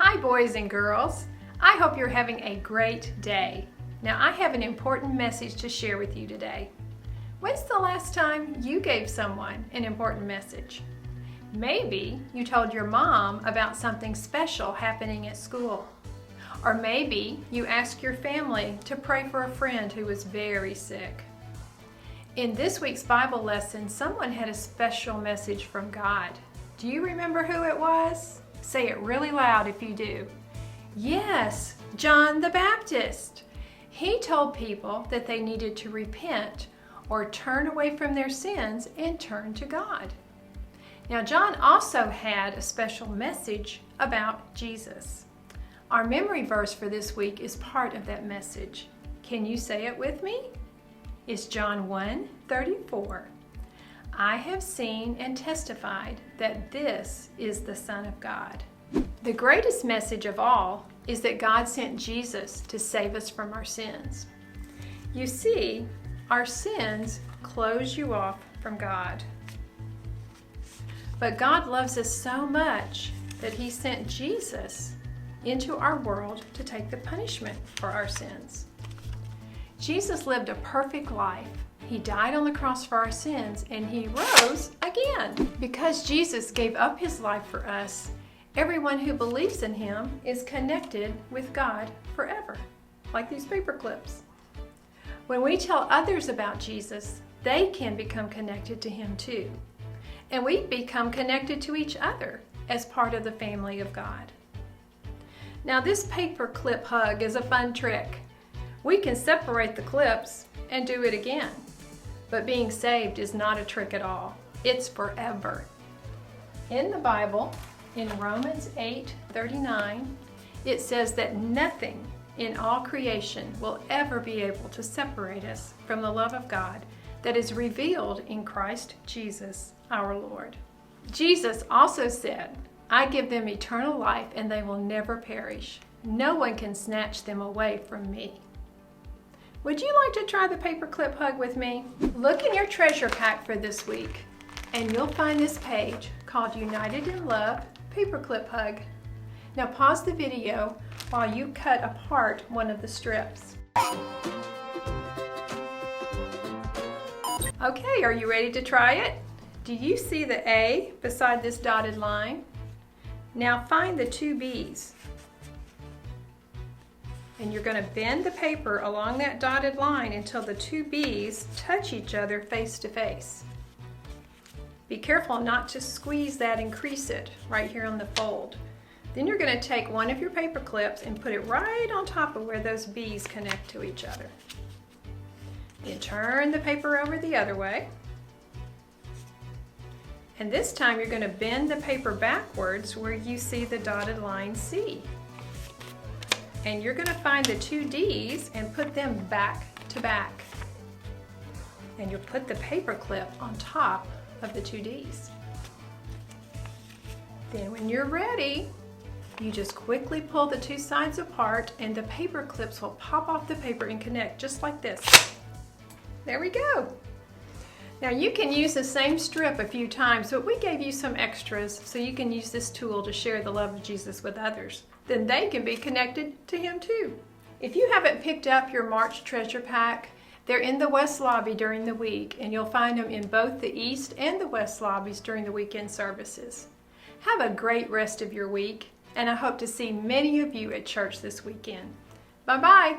Hi boys and girls. I hope you're having a great day. Now I have an important message to share with you today. When's the last time you gave someone an important message? Maybe you told your mom about something special happening at school. Or maybe you asked your family to pray for a friend who was very sick. In this week's Bible lesson, someone had a special message from God. Do you remember who it was? Say it really loud if you do. Yes, John the Baptist. He told people that they needed to repent or turn away from their sins and turn to God. Now, John also had a special message about Jesus. Our memory verse for this week is part of that message. Can you say it with me? It's John 1:34. I have seen and testified that this is the Son of God. The greatest message of all is that God sent Jesus to save us from our sins. You see, our sins close you off from God. But God loves us so much that He sent Jesus into our world to take the punishment for our sins. Jesus lived a perfect life. He died on the cross for our sins, and He rose again. Because Jesus gave up His life for us, everyone who believes in Him is connected with God forever, like these paper clips. When we tell others about Jesus, they can become connected to Him too. And we become connected to each other as part of the family of God. Now, this paper clip hug is a fun trick. We can separate the clips and do it again. But being saved is not a trick at all. It's forever. In the Bible, in Romans 8:39, it says that nothing in all creation will ever be able to separate us from the love of God that is revealed in Christ Jesus, our Lord. Jesus also said, I give them eternal life and they will never perish. No one can snatch them away from me. Would you like to try the paperclip hug with me? Look in your treasure pack for this week, and you'll find this page called United in Love Paperclip Hug. Now pause the video while you cut apart one of the strips. Okay, are you ready to try it? Do you see the A beside this dotted line? Now find the two B's. And you're going to bend the paper along that dotted line until the two B's touch each other face to face. Be careful not to squeeze that and crease it right here on the fold. Then you're going to take one of your paper clips and put it right on top of where those B's connect to each other. Then turn the paper over the other way. And this time you're going to bend the paper backwards where you see the dotted line C. And you're going to find the two D's and put them back to back. And you'll put the paper clip on top of the two D's. Then when you're ready, you just quickly pull the two sides apart and the paper clips will pop off the paper and connect just like this. There we go. Now you can use the same strip a few times, but we gave you some extras so you can use this tool to share the love of Jesus with others. Then they can be connected to Him too. If you haven't picked up your March treasure pack, they're in the West Lobby during the week, and you'll find them in both the East and the West Lobbies during the weekend services. Have a great rest of your week, and I hope to see many of you at church this weekend. Bye-bye.